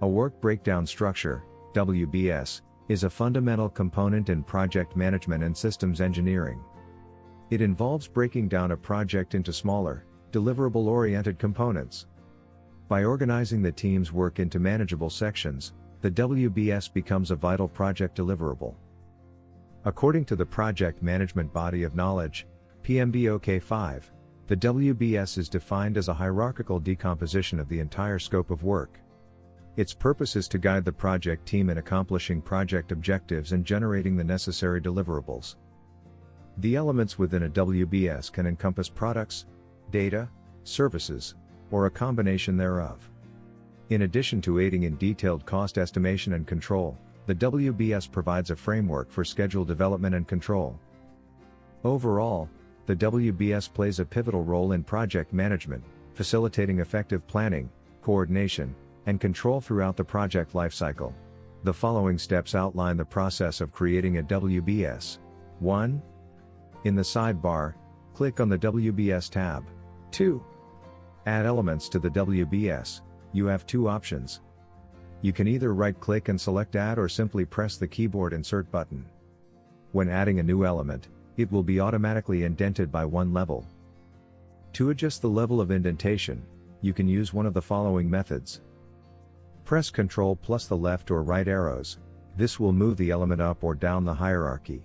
A work breakdown structure, WBS, is a fundamental component in project management and systems engineering. It involves breaking down a project into smaller, deliverable-oriented components. By organizing the team's work into manageable sections, the WBS becomes a vital project deliverable. According to the Project Management Body of Knowledge, PMBOK 5, the WBS is defined as a hierarchical decomposition of the entire scope of work. Its purpose is to guide the project team in accomplishing project objectives and generating the necessary deliverables. The elements within a WBS can encompass products, data, services, or a combination thereof. In addition to aiding in detailed cost estimation and control, the WBS provides a framework for schedule development and control. Overall, the WBS plays a pivotal role in project management, facilitating effective planning, coordination, and control throughout the project lifecycle. The following steps outline the process of creating a WBS. 1. In the sidebar, click on the WBS tab. 2. Add elements to the WBS. You have two options. You can either right-click and select Add or simply press the keyboard Insert button. When adding a new element, it will be automatically indented by one level. To adjust the level of indentation, you can use one of the following methods. Press Ctrl plus the left or right arrows. This will move the element up or down the hierarchy.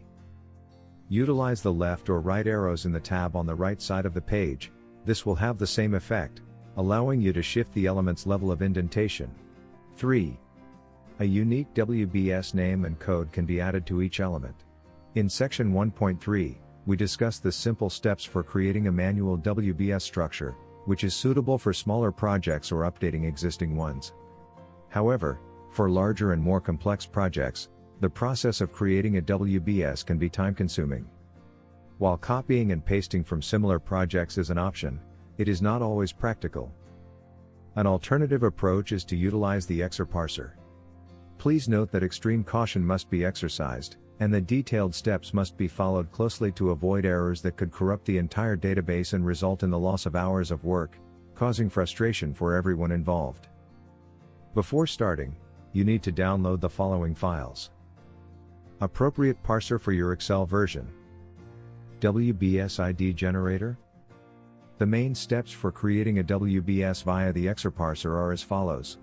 Utilize the left or right arrows in the tab on the right side of the page. This will have the same effect, allowing you to shift the element's level of indentation. 3. A unique WBS name and code can be added to each element. In section 1.3, we discuss the simple steps for creating a manual WBS structure, which is suitable for smaller projects or updating existing ones. However, for larger and more complex projects, the process of creating a WBS can be time-consuming. While copying and pasting from similar projects is an option, it is not always practical. An alternative approach is to utilize the Parser. Please note that extreme caution must be exercised, and the detailed steps must be followed closely to avoid errors that could corrupt the entire database and result in the loss of hours of work, causing frustration for everyone involved. Before starting, you need to download the following files. Appropriate parser for your Excel version. WBS ID generator. The main steps for creating a WBS via the Parser are as follows.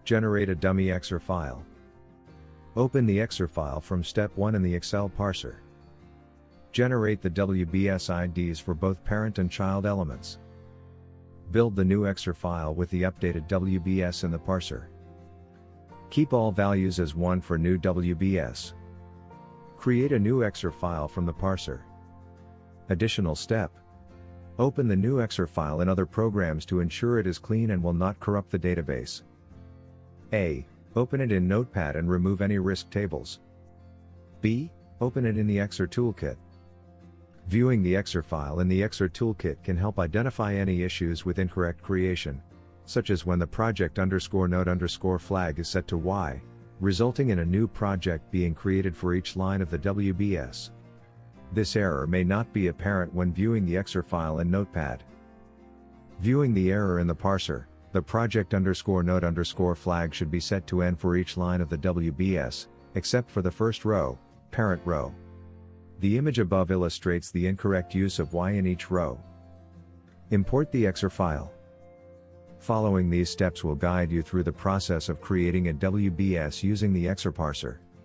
Generate a dummy Exer file. Open the Exer file from step 1 in the Excel parser. Generate the WBS IDs for both parent and child elements. Build the new Exer file with the updated WBS in the parser. Keep all values as 1 for new WBS. Create a new Exer file from the parser. Additional step. Open the new Exer file in other programs to ensure it is clean and will not corrupt the database. A. Open it in Notepad and remove any risk tables. B. Open it in the Exer toolkit. Viewing the Exer file in the Exer toolkit can help identify any issues with incorrect creation, such as when the project _note_ flag is set to Y, resulting in a new project being created for each line of the WBS. This error may not be apparent when viewing the Exer file in Notepad. Viewing the error in the parser, the project _note_ flag should be set to N for each line of the WBS, except for the first row, parent row. The image above illustrates the incorrect use of Y in each row. Import the Exer file. Following these steps will guide you through the process of creating a WBS using the Exer parser.